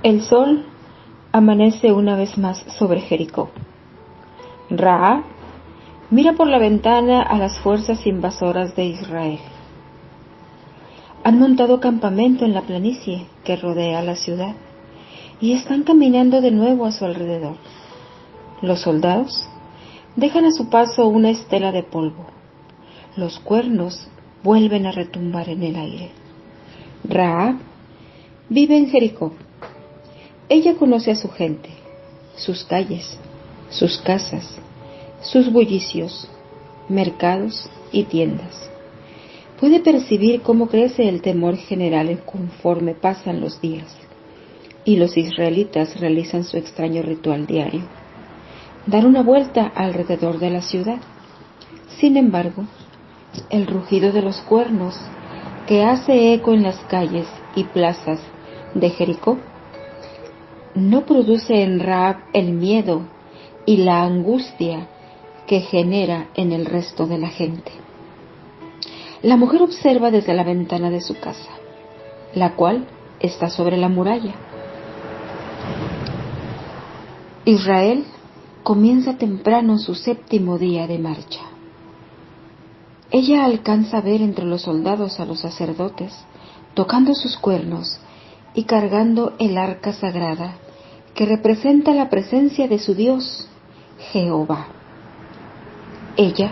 El sol amanece una vez más sobre Jericó. Rahab mira por la ventana a las fuerzas invasoras de Israel. Han montado campamento en la planicie que rodea la ciudad y están caminando de nuevo a su alrededor. Los soldados dejan a su paso una estela de polvo. Los cuernos vuelven a retumbar en el aire. Rahab vive en Jericó. Ella conoce a su gente, sus calles, sus casas, sus bullicios, mercados y tiendas. Puede percibir cómo crece el temor general conforme pasan los días, y los israelitas realizan su extraño ritual diario: dar una vuelta alrededor de la ciudad. Sin embargo, el rugido de los cuernos que hace eco en las calles y plazas de Jericó no produce en Rahab el miedo y la angustia que genera en el resto de la gente. La mujer observa desde la ventana de su casa, la cual está sobre la muralla. Israel comienza temprano su 7º día de marcha. Ella alcanza a ver entre los soldados a los sacerdotes tocando sus cuernos y cargando el arca sagrada que representa la presencia de su Dios, Jehová. Ella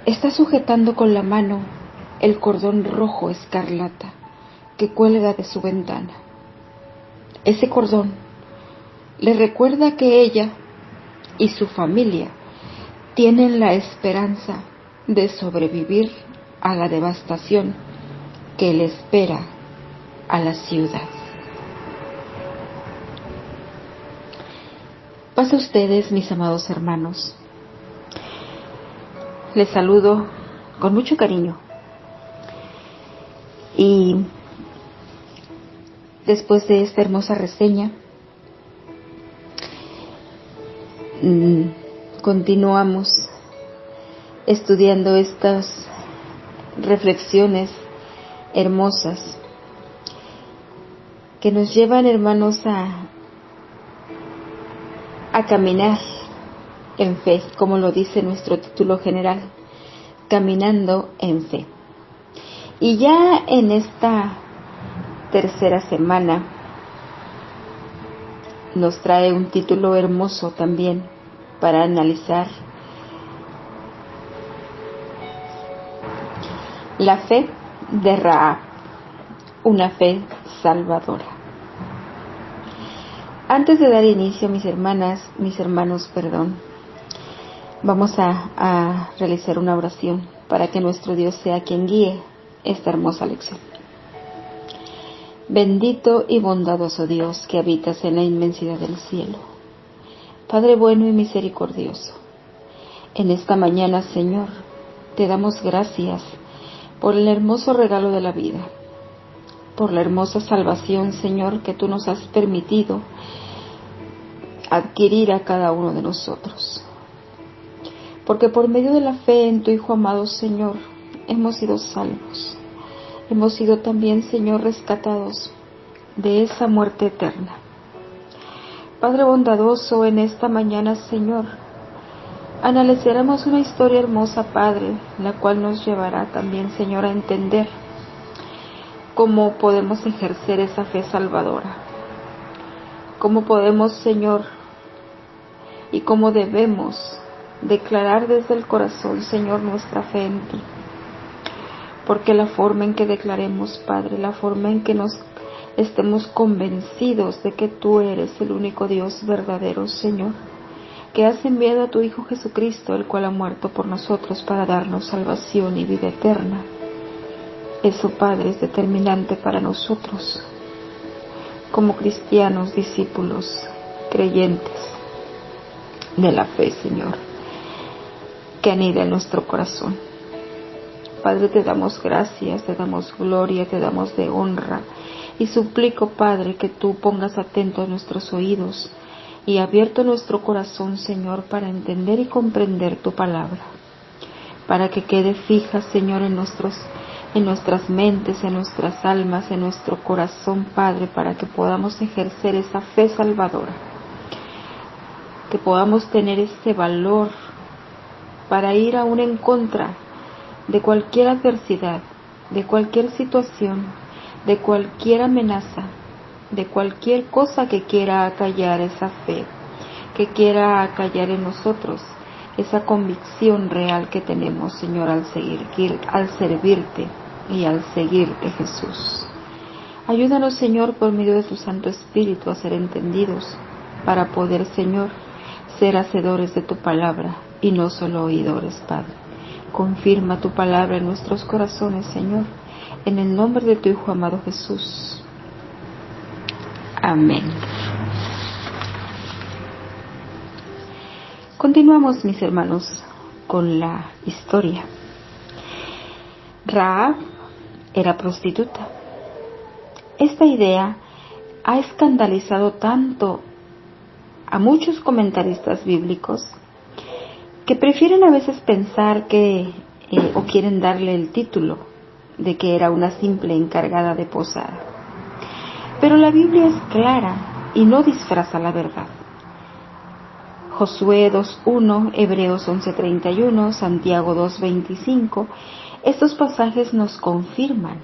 está sujetando con la mano el cordón rojo escarlata que cuelga de su ventana. Ese cordón le recuerda que ella y su familia tienen la esperanza de sobrevivir a la devastación que le espera a la ciudad. Paz a ustedes, mis amados hermanos. Les saludo con mucho cariño. Y después de esta hermosa reseña, continuamos estudiando estas reflexiones hermosas que nos llevan, hermanos, a caminar en fe, como lo dice nuestro título general, caminando en fe. Y ya en esta tercera semana nos trae un título hermoso también para analizar: la fe de Rahab, una fe salvadora. Antes de dar inicio, mis hermanos, vamos a realizar una oración para que nuestro Dios sea quien guíe esta hermosa lección. Bendito y bondadoso Dios que habitas en la inmensidad del cielo, Padre bueno y misericordioso, en esta mañana, Señor, te damos gracias por el hermoso regalo de la vida, por la hermosa salvación, Señor, que tú nos has permitido adquirir a cada uno de nosotros. Porque por medio de la fe en tu Hijo amado, Señor, hemos sido salvos. Hemos sido también, Señor, rescatados de esa muerte eterna. Padre bondadoso, en esta mañana, Señor, analizaremos una historia hermosa, Padre, la cual nos llevará también, Señor, a entender cómo podemos ejercer esa fe salvadora. Cómo podemos, Señor, y cómo debemos declarar desde el corazón, Señor, nuestra fe en ti. Porque la forma en que declaremos, Padre, la forma en que nos estemos convencidos de que tú eres el único Dios verdadero, Señor, que has enviado a tu Hijo Jesucristo, el cual ha muerto por nosotros para darnos salvación y vida eterna. Eso, Padre, es determinante para nosotros, como cristianos, discípulos, creyentes de la fe, Señor, que anida en nuestro corazón. Padre, te damos gracias, te damos gloria, te damos de honra, y suplico, Padre, que tú pongas atentos nuestros oídos y abierto nuestro corazón, Señor, para entender y comprender tu palabra, para que quede fija, Señor, en nuestros en nuestras mentes, en nuestras almas, en nuestro corazón, Padre, para que podamos ejercer esa fe salvadora, que podamos tener ese valor para ir aún en contra de cualquier adversidad, de cualquier situación, de cualquier amenaza, de cualquier cosa que quiera acallar esa fe, que quiera acallar en nosotros esa convicción real que tenemos, Señor, al servirte y al seguirte, Jesús. Ayúdanos, Señor, por medio de tu Santo Espíritu a ser entendidos, para poder, Señor, ser hacedores de tu palabra y no solo oidores, Padre. Confirma tu palabra en nuestros corazones, Señor, en el nombre de tu Hijo amado Jesús. Amén. Continuamos, mis hermanos, con la historia. Rahab era prostituta. Esta idea ha escandalizado tanto a muchos comentaristas bíblicos que prefieren a veces pensar que o quieren darle el título de que era una simple encargada de posada. Pero la Biblia es clara y no disfraza la verdad. Josué 2:1, Hebreos 11:31, Santiago 2:25, estos pasajes nos confirman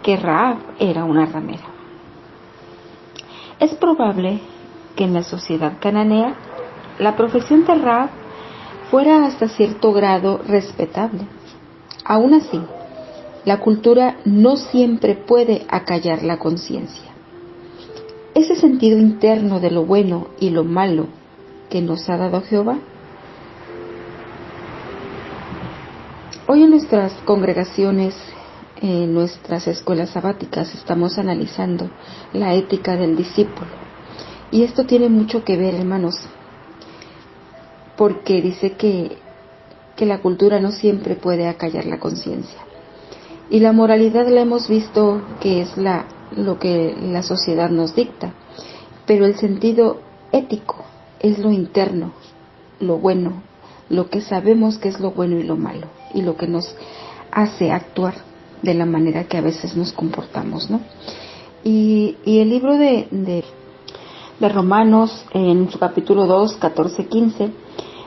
que Rahab era una ramera. Es probable que en la sociedad cananea la profesión de Rahab fuera hasta cierto grado respetable. Aún así, la cultura no siempre puede acallar la conciencia. Ese sentido interno de lo bueno y lo malo que nos ha dado Jehová. Hoy en nuestras congregaciones, en nuestras escuelas sabáticas, estamos analizando la ética del discípulo. Y esto tiene mucho que ver, hermanos, porque dice que la cultura no siempre puede acallar la conciencia. Y la moralidad la hemos visto que es lo que la sociedad nos dicta, pero el sentido ético es lo interno, lo bueno, lo que sabemos que es lo bueno y lo malo, y lo que nos hace actuar de la manera que a veces nos comportamos, ¿no? Y el libro de Romanos, en su capítulo 2, 14, 15,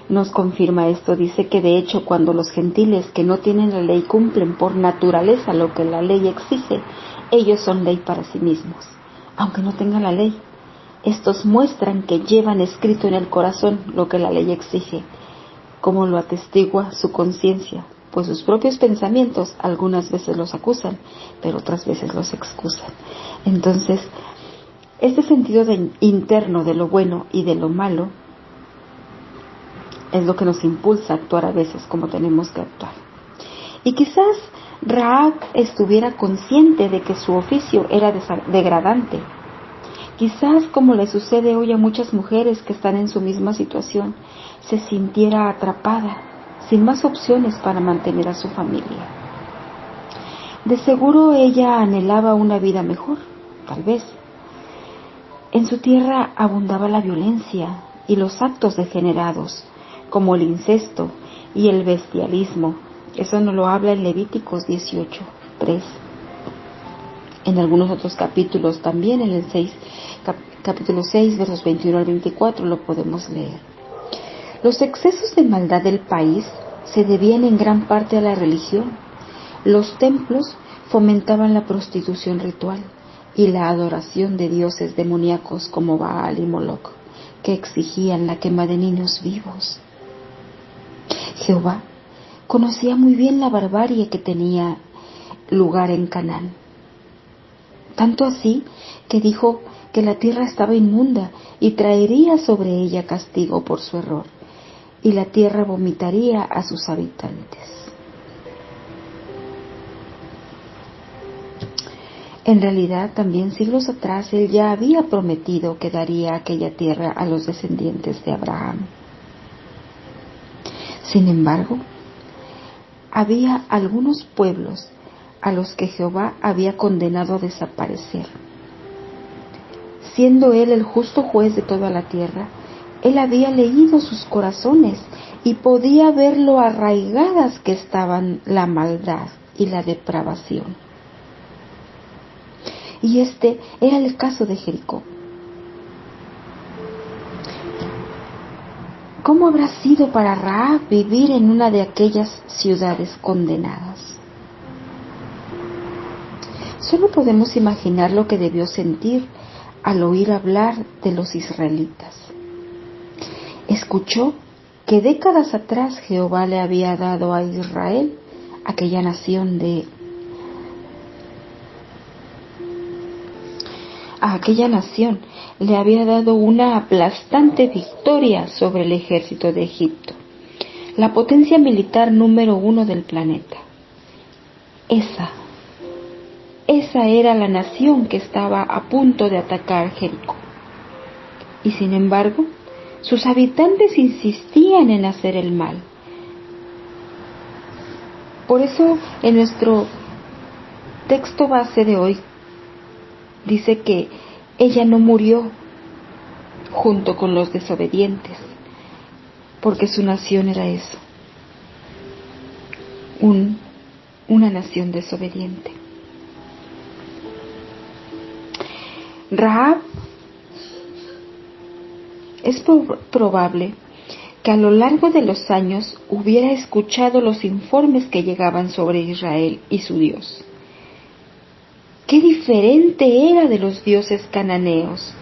nos confirma esto. Dice que de hecho cuando los gentiles que no tienen la ley cumplen por naturaleza lo que la ley exige, ellos son ley para sí mismos, aunque no tengan la ley. Estos muestran que llevan escrito en el corazón lo que la ley exige, como lo atestigua su conciencia, pues sus propios pensamientos algunas veces los acusan, pero otras veces los excusan. Entonces, este sentido interno de lo bueno y de lo malo es lo que nos impulsa a actuar a veces como tenemos que actuar. Y quizás Rahab estuviera consciente de que su oficio era degradante. Quizás, como le sucede hoy a muchas mujeres que están en su misma situación, se sintiera atrapada, sin más opciones para mantener a su familia. De seguro ella anhelaba una vida mejor, tal vez. En su tierra abundaba la violencia y los actos degenerados, como el incesto y el bestialismo. Eso nos lo habla en Levíticos 18:3. En algunos otros capítulos también, en el capítulo 6, versos 21 al 24, lo podemos leer. Los excesos de maldad del país se debían en gran parte a la religión. Los templos fomentaban la prostitución ritual y la adoración de dioses demoníacos como Baal y Moloch, que exigían la quema de niños vivos. Jehová conocía muy bien la barbarie que tenía lugar en Canaán. Tanto así que dijo que la tierra estaba inmunda y traería sobre ella castigo por su error, y la tierra vomitaría a sus habitantes. En realidad, también siglos atrás, él ya había prometido que daría aquella tierra a los descendientes de Abraham. Sin embargo, había algunos pueblos a los que Jehová había condenado a desaparecer. Siendo él el justo juez de toda la tierra, él había leído sus corazones y podía ver lo arraigadas que estaban la maldad y la depravación. Y este era el caso de Jericó. ¿Cómo habrá sido para Rahab vivir en una de aquellas ciudades condenadas? Solo podemos imaginar lo que debió sentir al oír hablar de los israelitas. Escuchó que décadas atrás Jehová le había dado a Israel, aquella nación le había dado una aplastante victoria sobre el ejército de Egipto, la potencia militar número 1 del planeta. Esa era la nación que estaba a punto de atacar Jericó. Y sin embargo, sus habitantes insistían en hacer el mal. Por eso, en nuestro texto base de hoy, dice que ella no murió junto con los desobedientes, porque su nación era eso, una nación desobediente. Rahab es probable que a lo largo de los años hubiera escuchado los informes que llegaban sobre Israel y su Dios. ¡Qué diferente era de los dioses cananeos!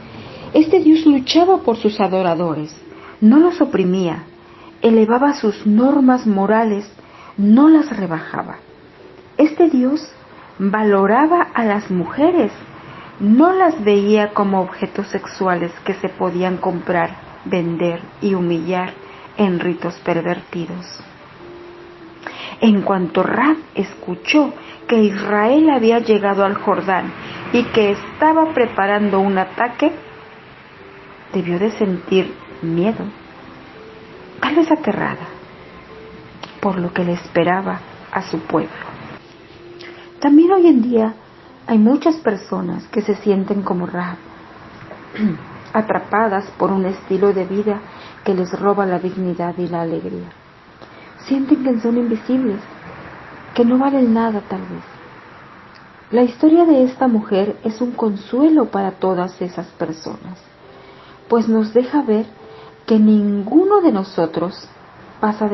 Este Dios luchaba por sus adoradores, no los oprimía, elevaba sus normas morales, no las rebajaba. Este Dios valoraba a las mujeres, no las veía como objetos sexuales que se podían comprar, vender y humillar en ritos pervertidos. En cuanto Rahab escuchó que Israel había llegado al Jordán y que estaba preparando un ataque, debió de sentir miedo, tal vez aterrada, por lo que le esperaba a su pueblo. También hoy en día hay muchas personas que se sienten como Rahab, atrapadas por un estilo de vida que les roba la dignidad y la alegría. Sienten que son invisibles, que no valen nada tal vez. La historia de esta mujer es un consuelo para todas esas personas, pues nos deja ver que ninguno de nosotros pasa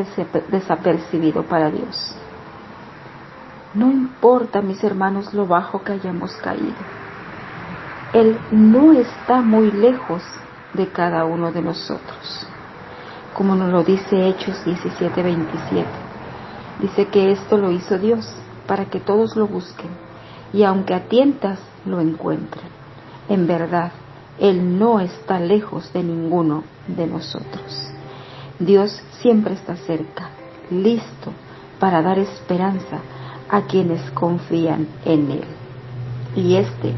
desapercibido para Dios. No importa, mis hermanos, lo bajo que hayamos caído. Él no está muy lejos de cada uno de nosotros. Como nos lo dice Hechos 17:27. Dice que esto lo hizo Dios para que todos lo busquen y aunque a tientas lo encuentren. En verdad, Él no está lejos de ninguno de nosotros. Dios siempre está cerca, listo para dar esperanza a quienes confían en Él. Y este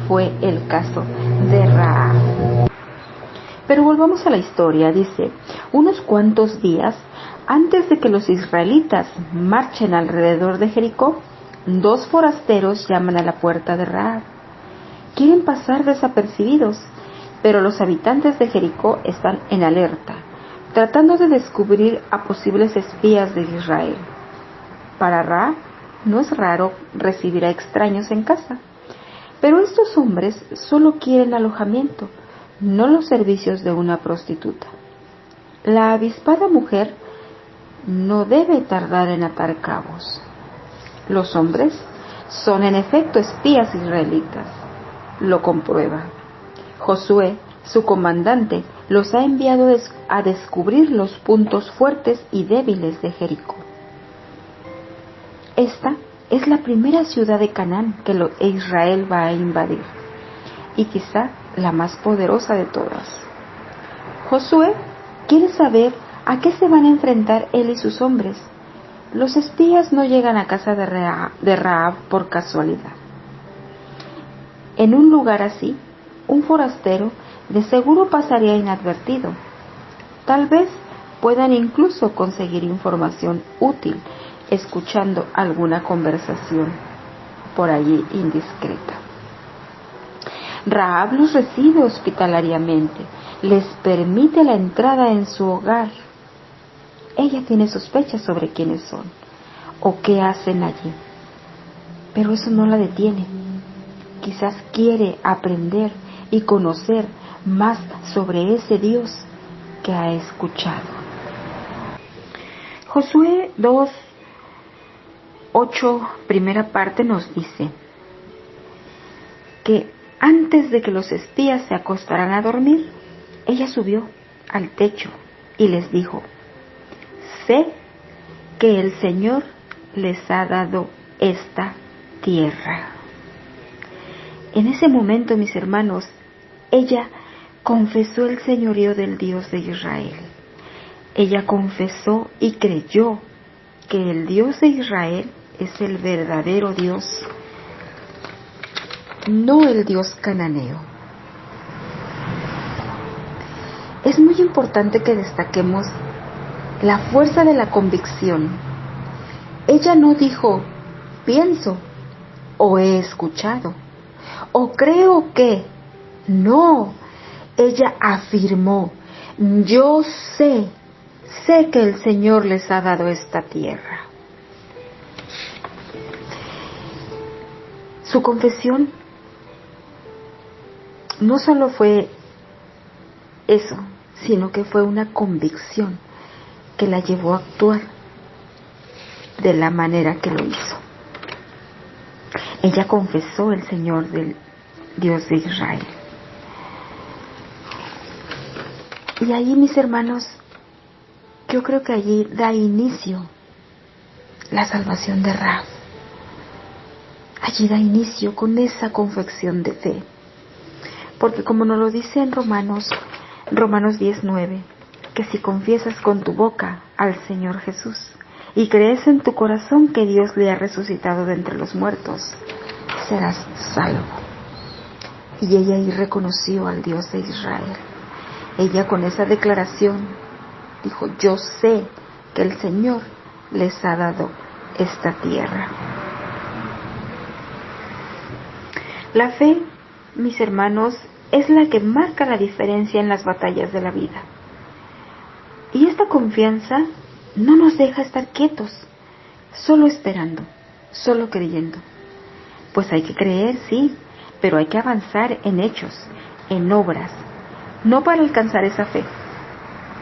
fue el caso de Rahab. Pero volvamos a la historia. Dice, unos cuantos días antes de que los israelitas marchen alrededor de Jericó, 2 forasteros llaman a la puerta de Rahab. Quieren pasar desapercibidos, pero los habitantes de Jericó están en alerta, tratando de descubrir a posibles espías de Israel. Para Rahab no es raro recibir a extraños en casa, pero estos hombres solo quieren alojamiento, no los servicios de una prostituta. La avispada mujer no debe tardar en atar cabos. Los hombres son en efecto espías israelitas. Lo comprueba. Josué, su comandante, los ha enviado a descubrir los puntos fuertes y débiles de Jericó. Esta es la primera ciudad de Canaán que Israel va a invadir, y quizá la más poderosa de todas. Josué quiere saber a qué se van a enfrentar él y sus hombres. Los espías no llegan a casa de Rahab por casualidad. En un lugar así, un forastero de seguro pasaría inadvertido. Tal vez puedan incluso conseguir información útil escuchando alguna conversación por allí indiscreta. Rahab los recibe hospitalariamente, les permite la entrada en su hogar. Ella tiene sospechas sobre quiénes son o qué hacen allí, pero eso no la detiene. Quizás quiere aprender y conocer más sobre ese Dios que ha escuchado. Josué 2:8, primera parte, nos dice que antes de que los espías se acostaran a dormir, ella subió al techo y les dijo: sé que el Señor les ha dado esta tierra. En ese momento, mis hermanos, ella confesó el señorío del Dios de Israel. Ella confesó y creyó que el Dios de Israel es el verdadero Dios, no el Dios cananeo. Es muy importante que destaquemos la fuerza de la convicción. Ella no dijo, pienso, o he escuchado, o creo que. No, ella afirmó, yo sé que el Señor les ha dado esta tierra. Su confesión no solo fue eso, sino que fue una convicción que la llevó a actuar de la manera que lo hizo. Ella confesó el Señor del Dios de Israel. Y allí, mis hermanos, yo creo que allí da inicio la salvación de Rahab. Allí da inicio con esa confesión de fe. Porque como nos lo dice en Romanos 10:9, que si confiesas con tu boca al Señor Jesús y crees en tu corazón que Dios le ha resucitado de entre los muertos, serás salvo. Y ella ahí reconoció al Dios de Israel. Ella con esa declaración dijo, yo sé que el Señor les ha dado esta tierra. La fe, mis hermanos, es la que marca la diferencia en las batallas de la vida. Y esta confianza no nos deja estar quietos, solo esperando, solo creyendo. Pues hay que creer, sí, pero hay que avanzar en hechos, en obras, no para alcanzar esa fe,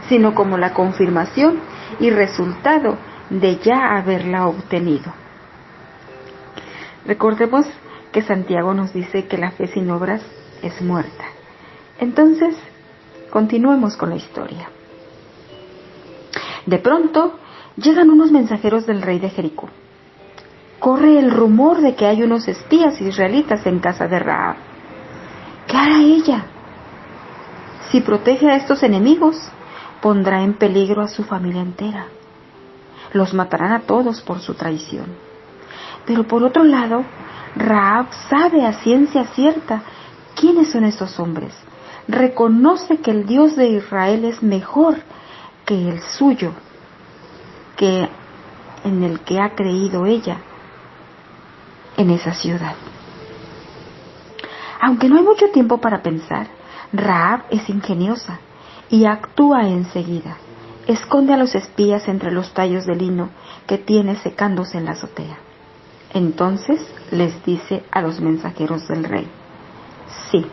sino como la confirmación y resultado de ya haberla obtenido. Recordemos que Santiago nos dice que la fe sin obras es muerta. Entonces, continuemos con la historia. De pronto, llegan unos mensajeros del rey de Jericó. Corre el rumor de que hay unos espías israelitas en casa de Rahab. ¿Qué hará ella? Si protege a estos enemigos, pondrá en peligro a su familia entera. Los matarán a todos por su traición. Pero por otro lado, Rahab sabe a ciencia cierta quiénes son estos hombres. Reconoce que el Dios de Israel es mejor que el suyo, que en el que ha creído ella en esa ciudad. Aunque no hay mucho tiempo para pensar, Rahab es ingeniosa y actúa enseguida. Esconde a los espías entre los tallos de lino que tiene secándose en la azotea. Entonces les dice a los mensajeros del rey, sí,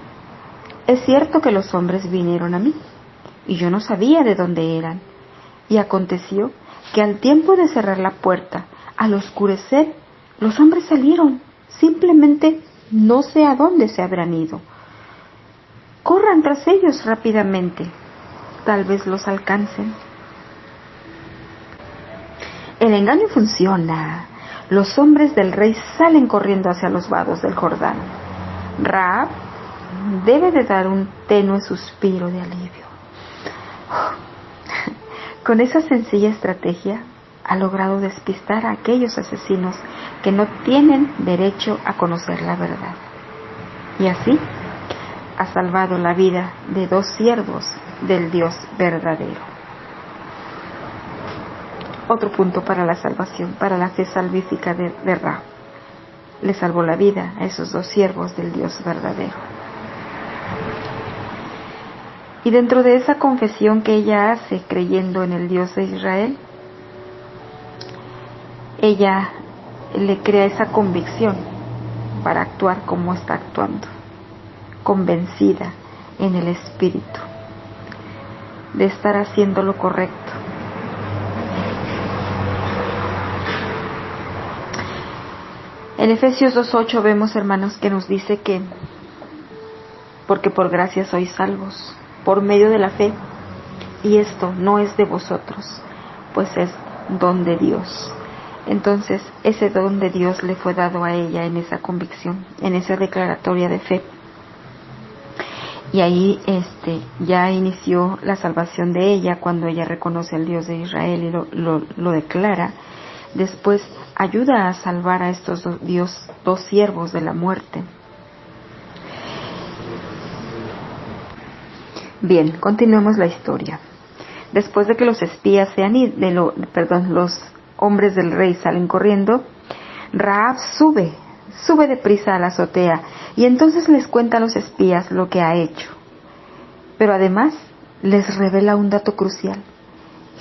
es cierto que los hombres vinieron a mí, y yo no sabía de dónde eran. Y aconteció que al tiempo de cerrar la puerta, al oscurecer, los hombres salieron, simplemente no sé a dónde se habrán ido. Corran tras ellos rápidamente, tal vez los alcancen. El engaño funciona. Los hombres del rey salen corriendo hacia los vados del Jordán. Rahab debe de dar un tenue suspiro de alivio. Con esa sencilla estrategia ha logrado despistar a aquellos asesinos que no tienen derecho a conocer la verdad. Y así ha salvado la vida de 2 siervos del Dios verdadero. Otro punto para la salvación, para la fe salvífica de Rahab. Le salvó la vida a esos 2 siervos del Dios verdadero. Y dentro de esa confesión que ella hace creyendo en el Dios de Israel, ella le crea esa convicción para actuar como está actuando, convencida en el espíritu de estar haciendo lo correcto. En Efesios 2:8 vemos, hermanos, que nos dice que porque por gracia sois salvos, por medio de la fe, y esto no es de vosotros, pues es don de Dios. Entonces, ese don de Dios le fue dado a ella en esa convicción, en esa declaratoria de fe. Y ahí ya inició la salvación de ella cuando ella reconoce al Dios de Israel y lo declara. Después ayuda a salvar a estos dos siervos de la muerte. Bien, continuemos la historia. Después de que los espías los hombres del rey salen corriendo, Rahab sube deprisa a la azotea y entonces les cuenta a los espías lo que ha hecho. Pero además les revela un dato crucial.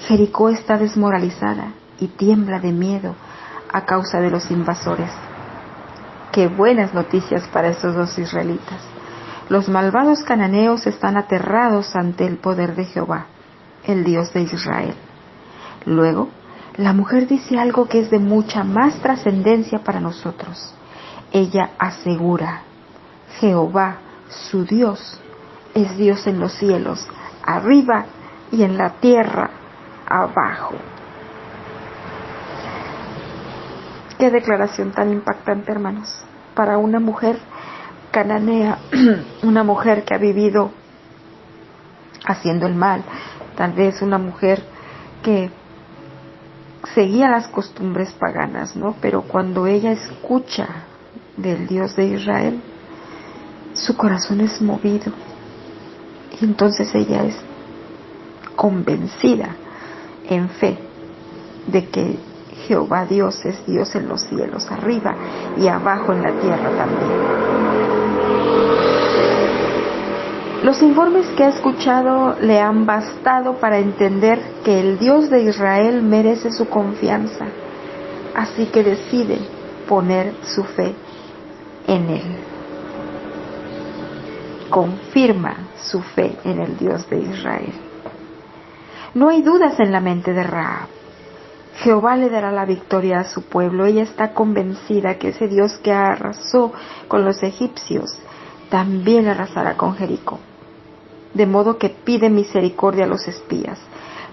Jericó está desmoralizada y tiembla de miedo a causa de los invasores. Qué buenas noticias para estos dos israelitas. Los malvados cananeos están aterrados ante el poder de Jehová, el Dios de Israel. Luego, la mujer dice algo que es de mucha más trascendencia para nosotros. Ella asegura, Jehová, su Dios, es Dios en los cielos, arriba, y en la tierra, abajo. Qué declaración tan impactante, hermanos, para una mujer cananea, una mujer que ha vivido haciendo el mal, tal vez una mujer que seguía las costumbres paganas, ¿no? Pero cuando ella escucha del Dios de Israel, su corazón es movido y entonces ella es convencida en fe de que Jehová Dios es Dios en los cielos, arriba y abajo en la tierra también. Los informes que ha escuchado le han bastado para entender que el Dios de Israel merece su confianza, así que decide poner su fe en Él. Confirma su fe en el Dios de Israel. No hay dudas en la mente de Rahab. Jehová le dará la victoria a su pueblo. Ella está convencida que ese Dios que arrasó con los egipcios también arrasará con Jericó. De modo que pide misericordia a los espías.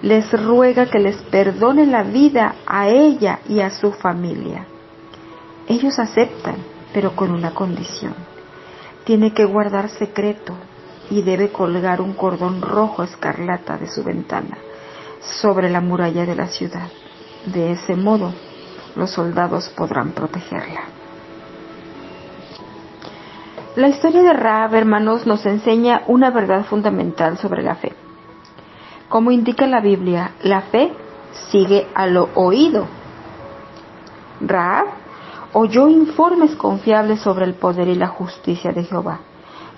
Les ruega que les perdone la vida a ella y a su familia. Ellos aceptan, pero con una condición. Tiene que guardar secreto y debe colgar un cordón rojo escarlata de su ventana sobre la muralla de la ciudad. De ese modo, los soldados podrán protegerla. La historia de Rahab, hermanos, nos enseña una verdad fundamental sobre la fe. Como indica la Biblia, la fe sigue a lo oído. Rahab oyó informes confiables sobre el poder y la justicia de Jehová,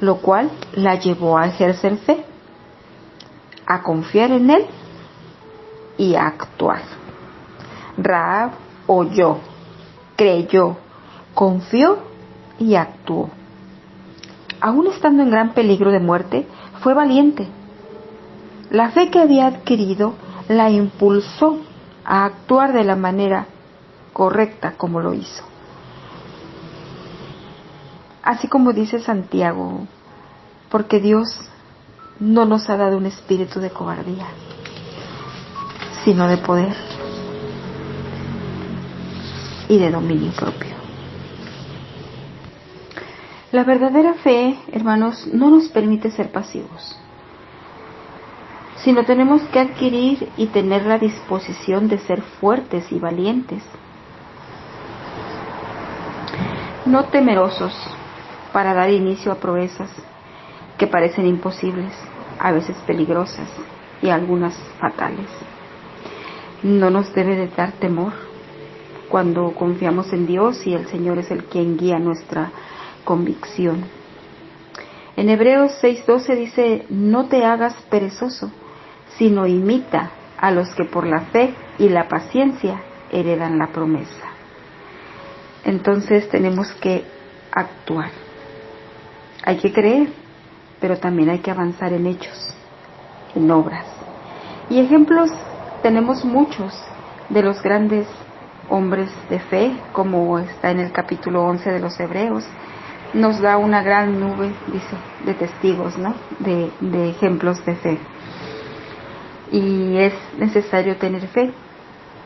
lo cual la llevó a ejercer fe, a confiar en Él y a actuar. Rahab oyó, creyó, confió y actuó. Aún estando en gran peligro de muerte, fue valiente. La fe que había adquirido la impulsó a actuar de la manera correcta como lo hizo. Así como dice Santiago, porque Dios no nos ha dado un espíritu de cobardía, sino de poder y de dominio propio. La verdadera fe, hermanos, no nos permite ser pasivos, sino tenemos que adquirir y tener la disposición de ser fuertes y valientes, no temerosos para dar inicio a proezas que parecen imposibles, a veces peligrosas y algunas fatales. No nos debe de dar temor cuando confiamos en Dios y el Señor es el quien guía nuestra convicción. En Hebreos 6:12 dice: no te hagas perezoso, sino imita a los que por la fe y la paciencia heredan la promesa. Entonces tenemos que actuar. Hay que creer, pero también hay que avanzar en hechos, en obras. Y ejemplos tenemos muchos de los grandes hombres de fe, como está en el capítulo 11 de los Hebreos. Nos da una gran nube, dice, de testigos, ¿no? De ejemplos de fe. Y es necesario tener fe,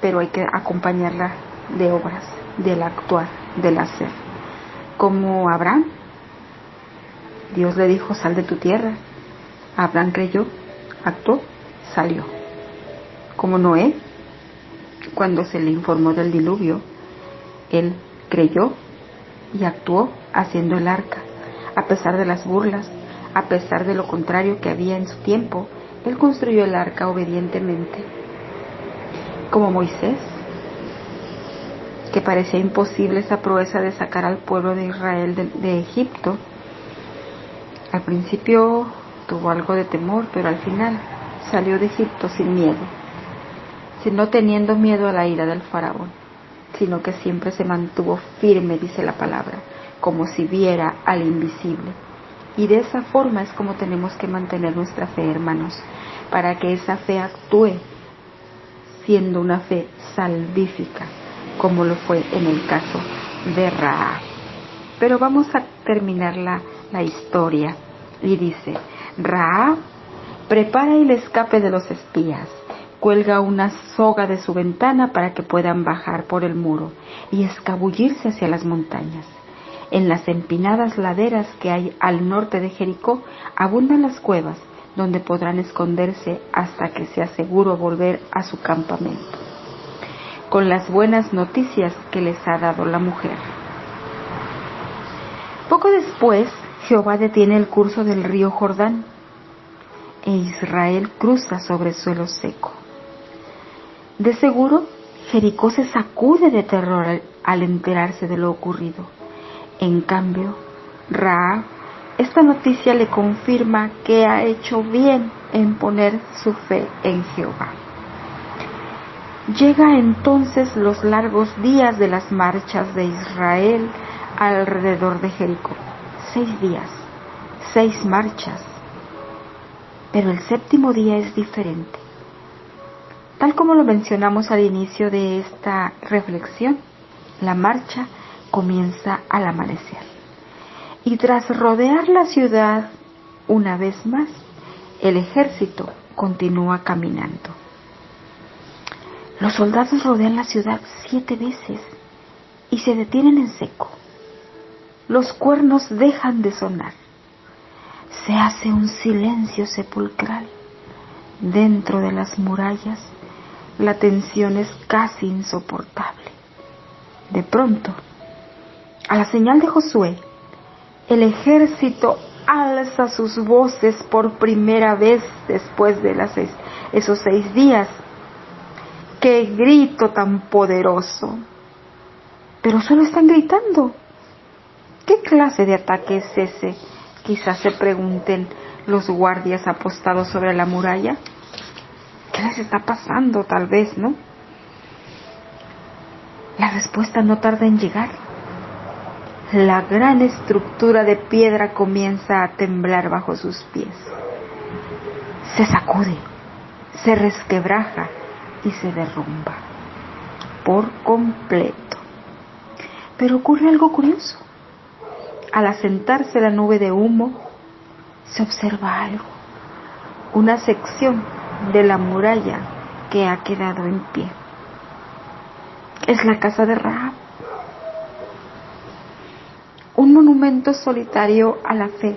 pero hay que acompañarla de obras, del actuar, del hacer. Como Abraham, Dios le dijo: sal de tu tierra. Abraham creyó, actuó, salió. Como Noé, cuando se le informó del diluvio, él creyó y actuó haciendo el arca, a pesar de las burlas, a pesar de lo contrario que había en su tiempo. Él construyó el arca obedientemente. Como Moisés, que parecía imposible esa proeza de sacar al pueblo de Israel de Egipto. Al principio tuvo algo de temor, pero al final salió de Egipto sin miedo, no teniendo miedo a la ira del faraón, sino que siempre se mantuvo firme, dice la palabra, como si viera al invisible. Y de esa forma es como tenemos que mantener nuestra fe, hermanos, para que esa fe actúe siendo una fe salvífica, como lo fue en el caso de Rahab. Pero vamos a terminar la historia. Y dice: Rahab prepara el escape de los espías, cuelga una soga de su ventana para que puedan bajar por el muro y escabullirse hacia las montañas. En las empinadas laderas que hay al norte de Jericó abundan las cuevas, donde podrán esconderse hasta que sea seguro volver a su campamento, con las buenas noticias que les ha dado la mujer. Poco después, Jehová detiene el curso del río Jordán, e Israel cruza sobre suelo seco. De seguro, Jericó se sacude de terror al enterarse de lo ocurrido. En cambio, Rahab, esta noticia le confirma que ha hecho bien en poner su fe en Jehová. Llega entonces los largos días de las marchas de Israel alrededor de Jericó. 6 días, 6 marchas. Pero el séptimo día es diferente. Tal como lo mencionamos al inicio de esta reflexión, la marcha comienza al amanecer. Y tras rodear la ciudad una vez más, el ejército continúa caminando. Los soldados rodean la ciudad 7 veces y se detienen en seco. Los cuernos dejan de sonar. Se hace un silencio sepulcral. Dentro de las murallas, la tensión es casi insoportable. De pronto, a la señal de Josué, el ejército alza sus voces por primera vez después de esos 6 días. ¡Qué grito tan poderoso! Pero solo están gritando. ¿Qué clase de ataque es ese? Quizás se pregunten los guardias apostados sobre la muralla. ¿Qué les está pasando? Tal vez, ¿no? La respuesta no tarda en llegar. La gran estructura de piedra comienza a temblar bajo sus pies. Se sacude, se resquebraja y se derrumba por completo. Pero ocurre algo curioso. Al asentarse la nube de humo, se observa algo. Una sección de la muralla que ha quedado en pie. Es la casa de Rahab. Un monumento solitario a la fe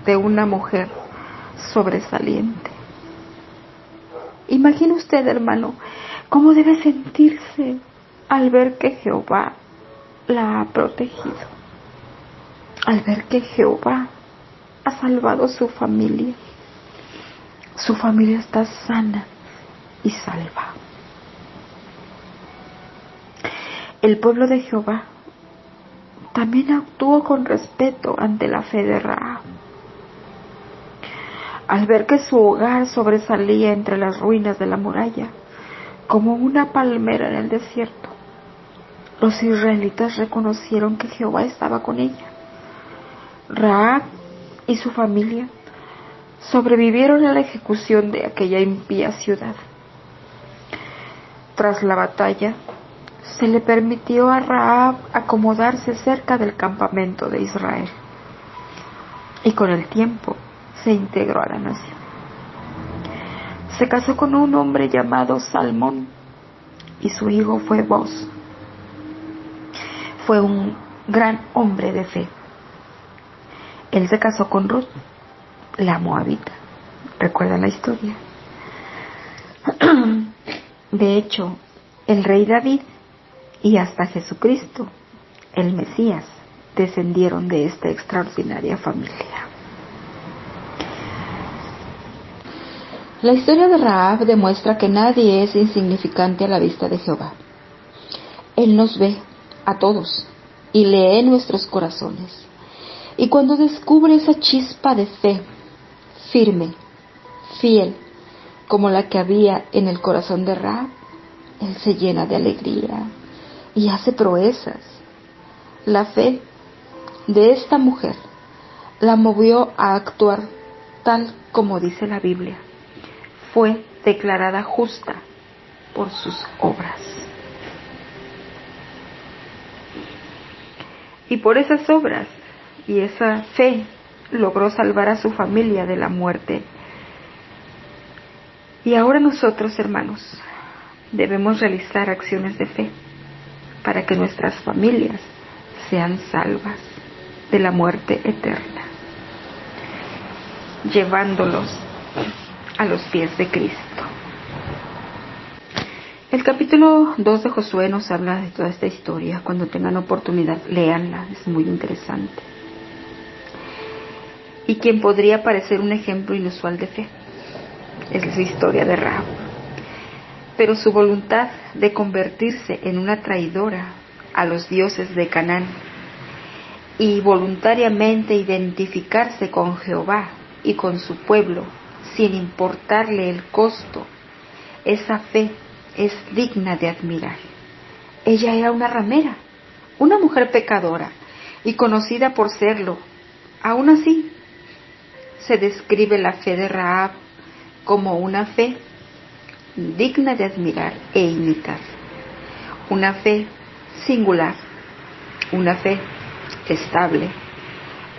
de una mujer sobresaliente. Imagine usted, hermano, cómo debe sentirse al ver que Jehová la ha protegido, al ver que Jehová ha salvado su familia. Su familia está sana y salva. El pueblo de Jehová también actuó con respeto ante la fe de Rahab. Al ver que su hogar sobresalía entre las ruinas de la muralla, como una palmera en el desierto. Los israelitas reconocieron que Jehová estaba con ella. Rahab y su familia sobrevivieron a la ejecución de aquella impía ciudad. Tras la batalla, se le permitió a Rahab acomodarse cerca del campamento de Israel, y con el tiempo se integró a la nación. Se casó con un hombre llamado Salmón, y su hijo fue Boz. Fue un gran hombre de fe. Él se casó con Ruth, la moabita. ¿Recuerdan la historia? De hecho, el rey David y hasta Jesucristo, el Mesías, descendieron de esta extraordinaria familia. La historia de Rahab demuestra que nadie es insignificante a la vista de Jehová. Él nos ve a todos y lee nuestros corazones. Y cuando descubre esa chispa de fe, firme, fiel, como la que había en el corazón de Rahab, él se llena de alegría y hace proezas. La fe de esta mujer la movió a actuar tal como dice la Biblia. Fue declarada justa por sus obras. Y por esas obras y esa fe logró salvar a su familia de la muerte. Y ahora nosotros, hermanos, debemos realizar acciones de fe para que nuestras familias sean salvas de la muerte eterna, llevándolos a los pies de Cristo. El capítulo 2 de Josué nos habla de toda esta historia. Cuando tengan oportunidad, léanla, es muy interesante. Y quien podría parecer un ejemplo inusual de fe es la historia de Rahab. Pero su voluntad de convertirse en una traidora a los dioses de Canaán y voluntariamente identificarse con Jehová y con su pueblo sin importarle el costo, esa fe es digna de admirar. Ella era una ramera, una mujer pecadora y conocida por serlo. Aún así, se describe la fe de Rahab como una fe digna de admirar e imitar. Una fe singular, una fe estable,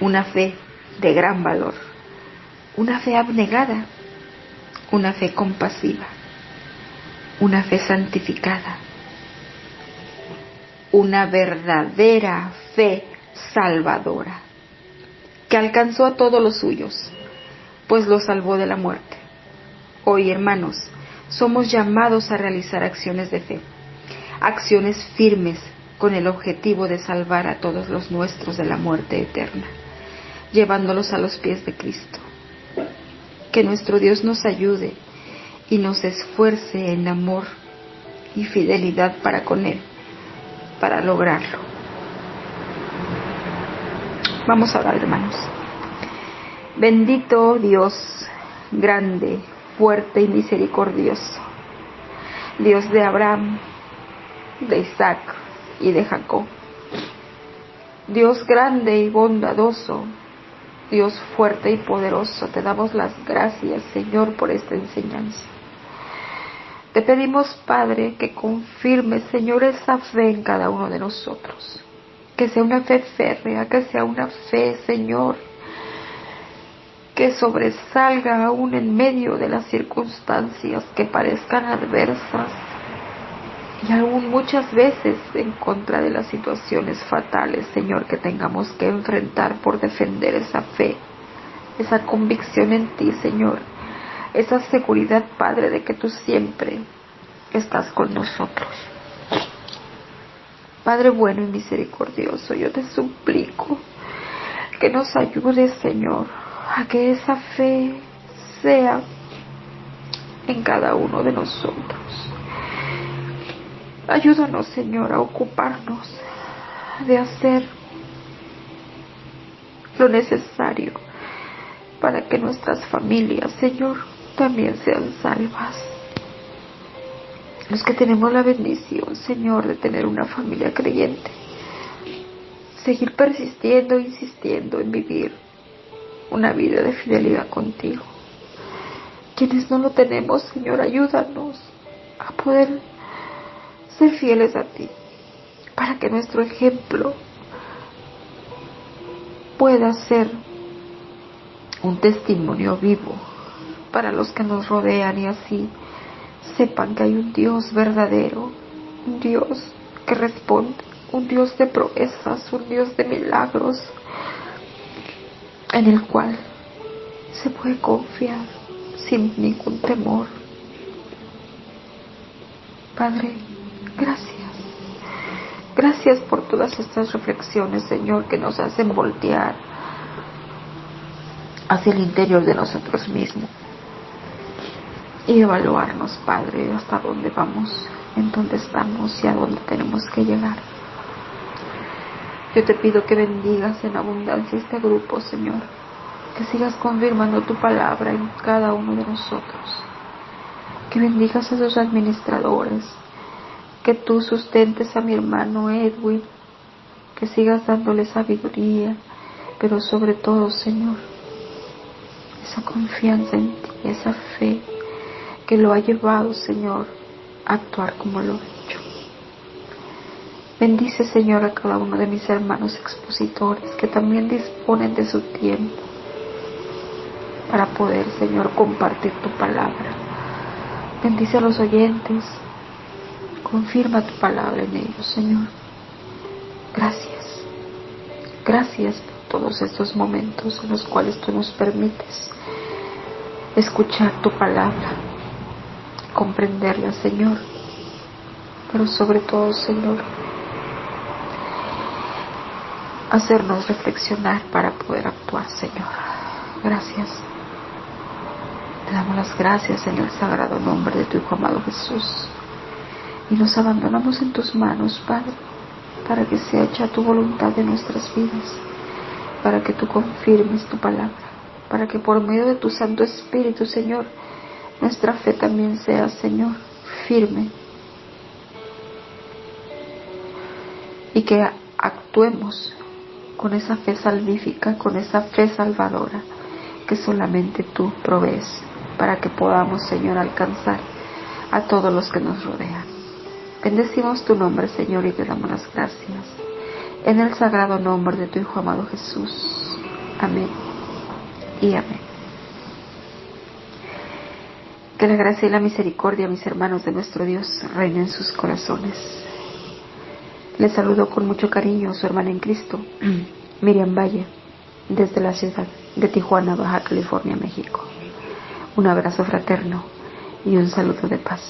una fe de gran valor, una fe abnegada, una fe compasiva, una fe santificada, una verdadera fe salvadora, que alcanzó a todos los suyos, pues los salvó de la muerte. Hoy, hermanos, somos llamados a realizar acciones de fe, acciones firmes con el objetivo de salvar a todos los nuestros de la muerte eterna, llevándolos a los pies de Cristo. Que nuestro Dios nos ayude y nos esfuerce en amor y fidelidad para con Él, para lograrlo. Vamos a orar, hermanos. Bendito Dios, grande, fuerte y misericordioso, Dios de Abraham, de Isaac y de Jacob, Dios grande y bondadoso, Dios fuerte y poderoso, te damos las gracias, Señor, por esta enseñanza. Te pedimos, Padre, que confirmes, Señor, esa fe en cada uno de nosotros, que sea una fe férrea, que sea una fe, Señor, que sobresalga aún en medio de las circunstancias que parezcan adversas y aún muchas veces en contra de las situaciones fatales, Señor, que tengamos que enfrentar por defender esa fe, esa convicción en ti, Señor, esa seguridad, Padre, de que tú siempre estás con nosotros. Padre bueno y misericordioso, yo te suplico que nos ayudes, Señor, a que esa fe sea en cada uno de nosotros. Ayúdanos, Señor, a ocuparnos de hacer lo necesario para que nuestras familias, Señor, también sean salvas. los que tenemos la bendición, Señor, de tener una familia creyente, seguir persistiendo, insistiendo en vivir una vida de fidelidad contigo. Quienes no lo tenemos, Señor, ayúdanos a poder ser fieles a ti, para que nuestro ejemplo pueda ser un testimonio vivo para los que nos rodean y así sepan que hay un Dios verdadero, un Dios que responde, un Dios de proezas, un Dios de milagros, en el cual se puede confiar sin ningún temor. Padre, gracias. Gracias por todas estas reflexiones, Señor, que nos hacen voltear hacia el interior de nosotros mismos y evaluarnos, Padre, hasta dónde vamos, en dónde estamos y a dónde tenemos que llegar. Yo te pido que bendigas en abundancia este grupo, Señor, que sigas confirmando tu palabra en cada uno de nosotros, que bendigas a sus administradores, que tú sustentes a mi hermano Edwin, que sigas dándole sabiduría, pero sobre todo, Señor, esa confianza en ti, esa fe que lo ha llevado, Señor, a actuar como lo ha hecho. Bendice, Señor, a cada uno de mis hermanos expositores que también disponen de su tiempo para poder, Señor, compartir tu palabra. Bendice a los oyentes. Confirma tu palabra en ellos, Señor. Gracias. Gracias por todos estos momentos en los cuales tú nos permites escuchar tu palabra, comprenderla, Señor. Pero sobre todo, Señor, hacernos reflexionar para poder actuar, Señor. Gracias. Te damos las gracias en el sagrado nombre de tu Hijo amado Jesús. Y nos abandonamos en tus manos, Padre, para que sea hecha tu voluntad en nuestras vidas, para que tú confirmes tu palabra, para que por medio de tu Santo Espíritu, Señor, nuestra fe también sea, Señor, firme, y que actuemos con esa fe salvífica, con esa fe salvadora que solamente tú provees, para que podamos, Señor, alcanzar a todos los que nos rodean. Bendecimos tu nombre, Señor, y te damos las gracias. En el sagrado nombre de tu Hijo amado Jesús. Amén y amén. Que la gracia y la misericordia, mis hermanos de nuestro Dios, reinen en sus corazones. Les saludo con mucho cariño su hermana en Cristo, Miriam Valle, desde la ciudad de Tijuana, Baja California, México. Un abrazo fraterno y un saludo de paz.